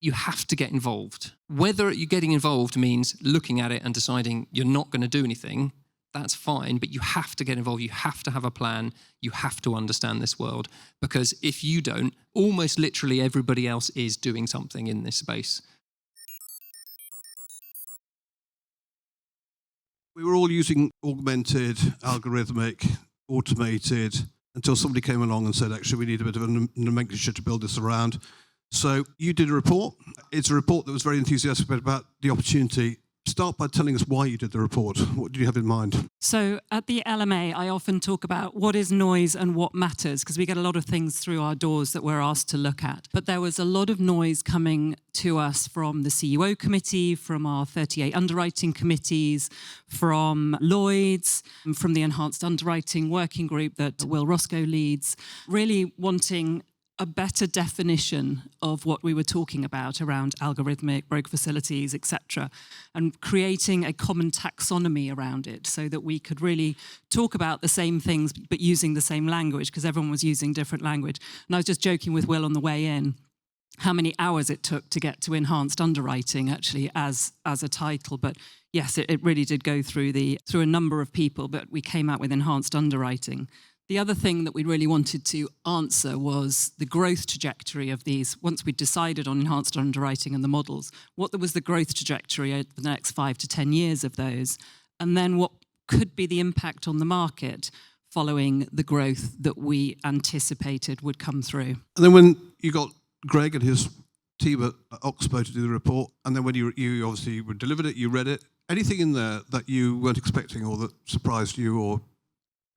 you have to get involved. Whether you getting involved means looking at it and deciding you're not going to do anything, that's fine, but you have to get involved. You have to have a plan. You have to understand this world, because if you don't, almost literally everybody else is doing something in this space. We were all using Augmented, Algorithmic, Automated, until somebody came along and said, actually, we need a bit of a nomenclature to build this around. So you did a report. It's a report that was very enthusiastic about the opportunity. Start by telling us why you did the report. What did you have in mind? So at the LMA, I often talk about what is noise and what matters, because we get a lot of things through our doors that we're asked to look at. But there was a lot of noise coming to us from the CEO committee, from our 38 underwriting committees, from Lloyd's, from the Enhanced Underwriting Working Group that Will Roscoe leads, really wanting a better definition of what we were talking about around algorithmic, broker facilities, etc., and creating a common taxonomy around it so that we could really talk about the same things but using the same language, because everyone was using different language. And I was just joking with Will on the way in how many hours it took to get to Enhanced Underwriting actually as a title. But yes, it really did go through a number of people, but we came out with Enhanced Underwriting. The other thing that we really wanted to answer was the growth trajectory of these. Once we decided on Enhanced Underwriting and the models, what was the growth trajectory over the next 5 to 10 years of those? And then what could be the impact on the market following the growth that we anticipated would come through? And then when you got Greg and his team at Oxbow to do the report, and then when you obviously delivered it, you read it, anything in there that you weren't expecting or that surprised you or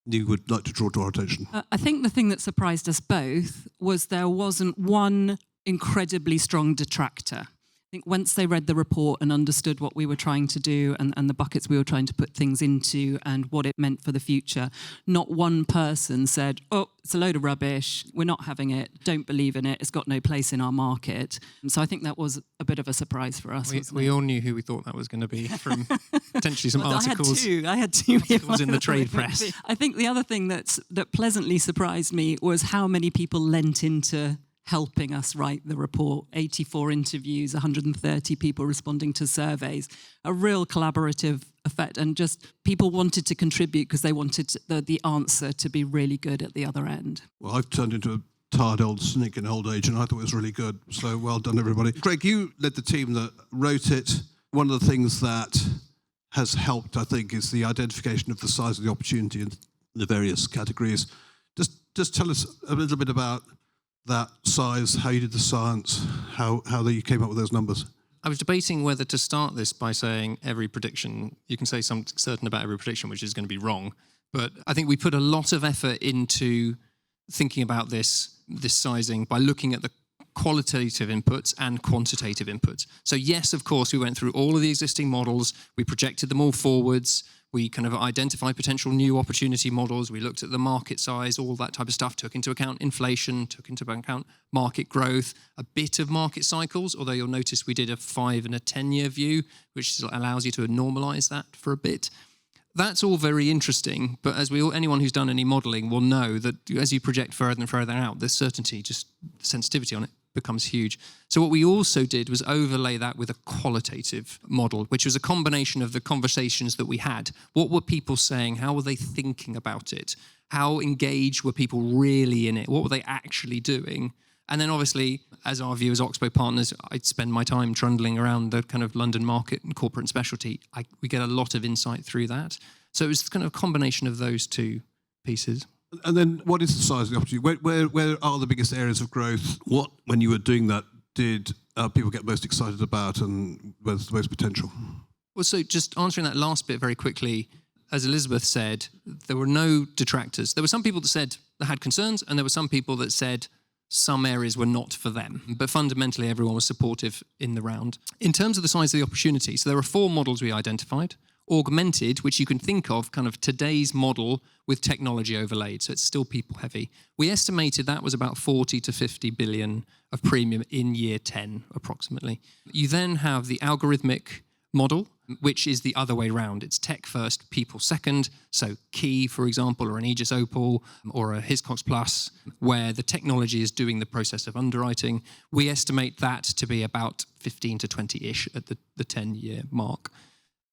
you would like to draw to our attention? I think the thing that surprised us both was there wasn't one incredibly strong detractor. I think once they read the report and understood what we were trying to do and the buckets we were trying to put things into and what it meant for the future, not one person said, oh, it's a load of rubbish, we're not having it, don't believe in it, it's got no place in our market. And so I think that was a bit of a surprise for us. We all knew who we thought that was going to be from potentially some articles. I had two articles in the trade press. I think the other thing that pleasantly surprised me was how many people lent into helping us write the report. 84 interviews, 130 people responding to surveys, a real collaborative effect, and just people wanted to contribute because they wanted the answer to be really good at the other end. Well, I've turned into a tired old cynic in old age, and I thought it was really good. So well done, everybody. Greg, you led the team that wrote it. One of the things that has helped, I think, is the identification of the size of the opportunity in the various categories. Just tell us a little bit about that size, how you did the science, how you came up with those numbers. I was debating whether to start this by saying every prediction, you can say something certain about every prediction, which is going to be wrong. But I think we put a lot of effort into thinking about this sizing by looking at the qualitative inputs and quantitative inputs. So yes, of course, we went through all of the existing models, we projected them all forwards, we kind of identified potential new opportunity models, we looked at the market size, all that type of stuff, took into account inflation, took into account market growth, a bit of market cycles, although you'll notice we did a 5 and a 10-year view, which allows you to normalize that for a bit. That's all very interesting, but as anyone who's done any modelling will know that as you project further and further out, the certainty, just the sensitivity on it becomes huge. So what we also did was overlay that with a qualitative model, which was a combination of the conversations that we had. What were people saying? How were they thinking about it? How engaged were people really in it? What were they actually doing? And then obviously, as our view as Oxbow partners, I spend my time trundling around the kind of London market and corporate and specialty. We get a lot of insight through that. So it was kind of a combination of those two pieces. And then what is the size of the opportunity? Where are the biggest areas of growth? What, when you were doing that, did people get most excited about, and where's the most potential? Well, so just answering that last bit very quickly, as Elizabeth said, there were no detractors. There were some people that said they had concerns, and there were some people that said some areas were not for them. But fundamentally, everyone was supportive in the round. In terms of the size of the opportunity, so there are 4 models we identified. Augmented, which you can think of kind of today's model with technology overlaid, so it's still people heavy. We estimated that was about 40 to 50 billion of premium in year 10, approximately. You then have the algorithmic model, which is the other way around. It's tech first, people second. So Key, for example, or an Aegis Opal, or a Hiscox Plus, where the technology is doing the process of underwriting. We estimate that to be about 15 to 20-ish at the 10-year mark.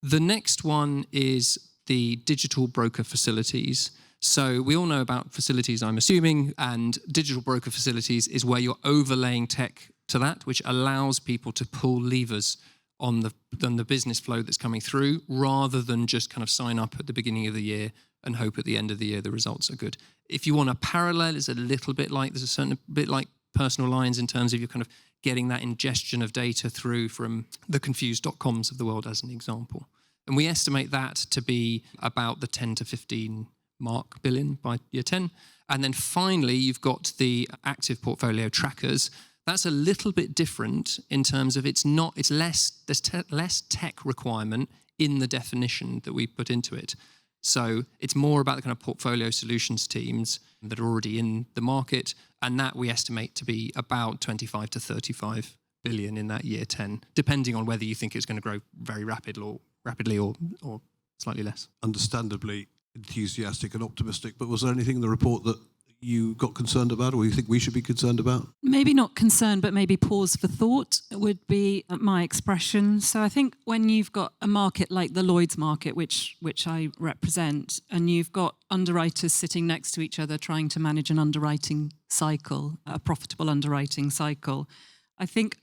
The next one is the digital broker facilities. So we all know about facilities, I'm assuming, and digital broker facilities is where you're overlaying tech to that, which allows people to pull levers on the business flow that's coming through, rather than just kind of sign up at the beginning of the year and hope at the end of the year the results are good. If you want a parallel, it's a little bit like, there's a certain bit like personal lines in terms of you're kind of getting that ingestion of data through from the confused.coms of the world as an example. And we estimate that to be about the 10 to 15 mark billion by year 10. And then finally, you've got the active portfolio trackers. That's a little bit different in terms of there's less tech requirement in the definition that we put into it. So it's more about the kind of portfolio solutions teams that are already in the market, and that we estimate to be about 25 to 35 billion in that year 10, depending on whether you think it's going to grow very rapidly or slightly less. Understandably enthusiastic and optimistic, but was there anything in the report that you got concerned about, or you think we should be concerned about? Maybe not concerned, but maybe pause for thought would be my expression. So I think when you've got a market like the Lloyd's market, which I represent, and you've got underwriters sitting next to each other trying to manage an underwriting cycle, a profitable underwriting cycle, I think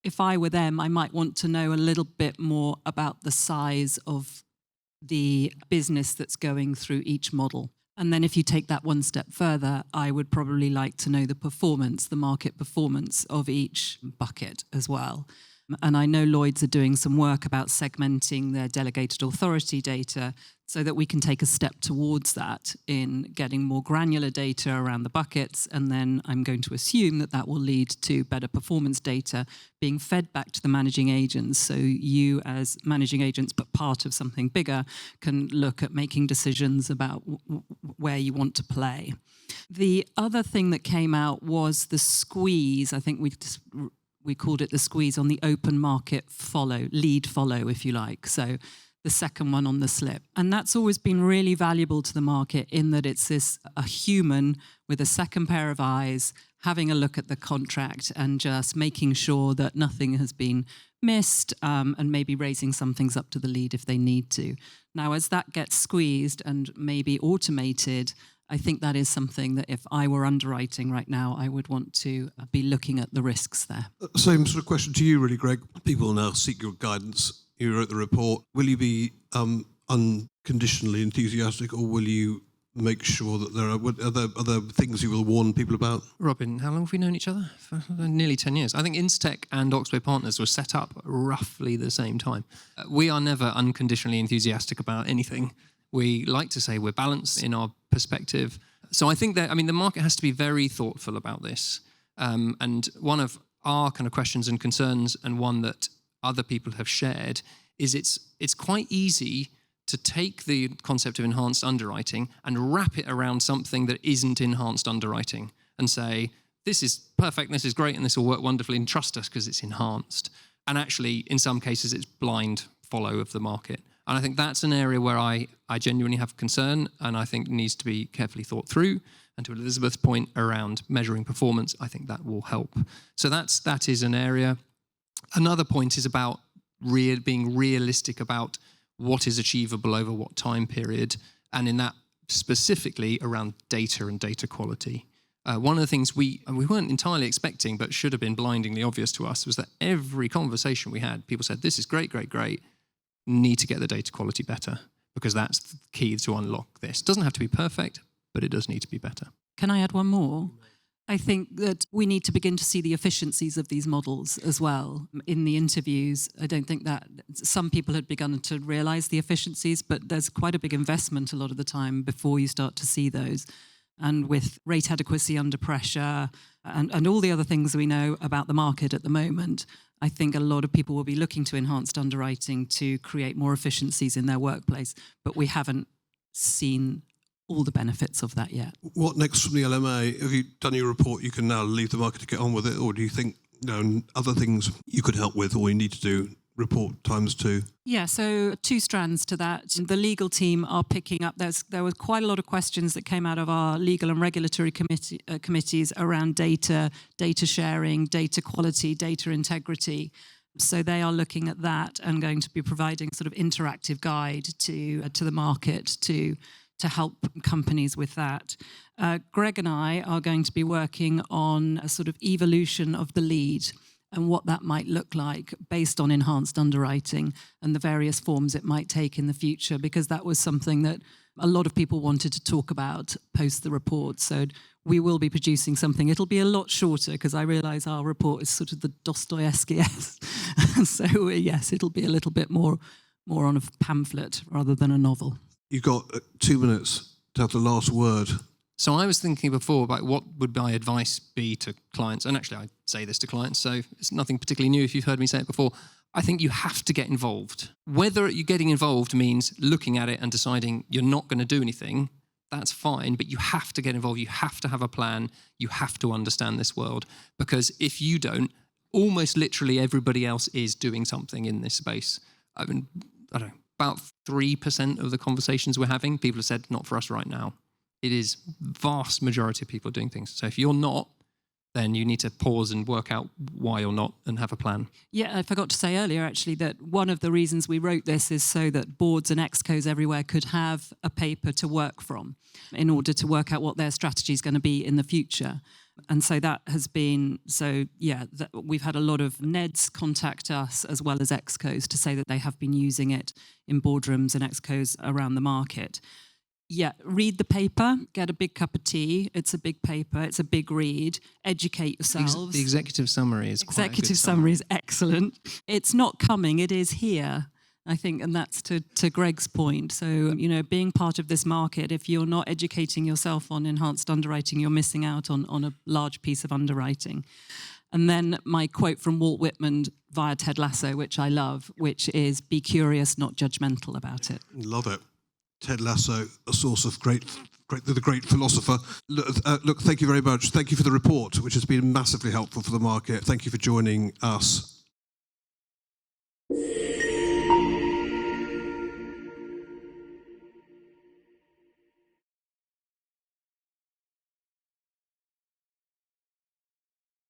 if I were them, I might want to know a little bit more about the size of the business that's going through each model. And then if you take that one step further, I would probably like to know the market performance of each bucket as well. And I know Lloyd's are doing some work about segmenting their delegated authority data so that we can take a step towards that in getting more granular data around the buckets. And then I'm going to assume that will lead to better performance data being fed back to the managing agents. So you as managing agents, but part of something bigger, can look at making decisions about where you want to play. The other thing that came out was the squeeze. I think we called it the squeeze on the open market lead follow, if you like. So the second one on the slip. And that's always been really valuable to the market in that it's a human with a second pair of eyes having a look at the contract and just making sure that nothing has been missed, and maybe raising some things up to the lead if they need to. Now, as that gets squeezed and maybe automated, I think that is something that if I were underwriting right now, I would want to be looking at the risks there. Same sort of question to you, really, Greg. People now seek your guidance. You wrote the report. Will you be unconditionally enthusiastic, or will you make sure that there are other things you will warn people about? Robin, how long have we known each other? For nearly 10 years. I think InsTech and Oxbow Partners were set up roughly the same time. We are never unconditionally enthusiastic about anything. We like to say we're balanced in our perspective. So I think that, the market has to be very thoughtful about this. And one of our kind of questions and concerns, and one that other people have shared, is it's quite easy to take the concept of enhanced underwriting and wrap it around something that isn't enhanced underwriting and say, this is perfect, this is great, and this will work wonderfully, and trust us because it's enhanced. And actually, in some cases, it's blind follow of the market. And I think that's an area where I genuinely have concern, and I think needs to be carefully thought through. And to Elizabeth's point around measuring performance, I think that will help. So that is an area. Another point is about being realistic about what is achievable over what time period, and in that specifically around data and data quality. One of the things we weren't entirely expecting, but should have been blindingly obvious to us, was that every conversation we had, people said, this is great, great, great. Need to get the data quality better, because that's the key to unlock this. Doesn't have to be perfect, but it does need to be better. Can I add one more? I think that we need to begin to see the efficiencies of these models as well. In the interviews, I don't think that some people had begun to realise the efficiencies, but there's quite a big investment a lot of the time before you start to see those. And with rate adequacy under pressure and all the other things we know about the market at the moment, I think a lot of people will be looking to enhanced underwriting to create more efficiencies in their workplace, but we haven't seen all the benefits of that yet. What next from the LMA? Have you done your report? You can now leave the market to get on with it, or do you think other things you could help with, or you need to do report times two? Yeah, so 2 strands to that. The legal team are picking up. There were quite a lot of questions that came out of our legal and regulatory committees around data sharing, data quality, data integrity. So they are looking at that and going to be providing sort of interactive guide to the market to help companies with that. Greg and I are going to be working on a sort of evolution of the lead and what that might look like based on enhanced underwriting and the various forms it might take in the future, because that was something that a lot of people wanted to talk about post the report. So we will be producing something. It'll be a lot shorter because I realise our report is sort of the Dostoevsky-esque. So yes, it'll be a little bit more on a pamphlet rather than a novel. You've got 2 minutes to have the last word. So I was thinking before about what would my advice be to clients. And actually, I say this to clients, so it's nothing particularly new if you've heard me say it before. I think you have to get involved. Whether you getting involved means looking at it and deciding you're not going to do anything, that's fine, but you have to get involved. You have to have a plan. You have to understand this world. Because if you don't, almost literally everybody else is doing something in this space. I mean, I don't know, about 3% of the conversations we're having, people have said, not for us right now. It is vast majority of people doing things. So if you're not, then you need to pause and work out why you're not and have a plan. Yeah, I forgot to say earlier, actually, that one of the reasons we wrote this is so that boards and excos everywhere could have a paper to work from in order to work out what their strategy is going to be in the future. And so that has been, we've had a lot of NEDs contact us as well as excos to say that they have been using it in boardrooms and excos around the market. Yeah, read the paper, get a big cup of tea. It's a big paper, it's a big read. Educate yourselves. The executive summary is quite a good Executive summary is excellent. It's not coming, it is here, I think, and that's to Greg's point. So, being part of this market, if you're not educating yourself on enhanced underwriting, you're missing out on a large piece of underwriting. And then my quote from Walt Whitman via Ted Lasso, which I love, which is, be curious, not judgmental about it. Love it. Ted Lasso, a source of the great philosopher. Look, thank you very much. Thank you for the report, which has been massively helpful for the market. Thank you for joining us.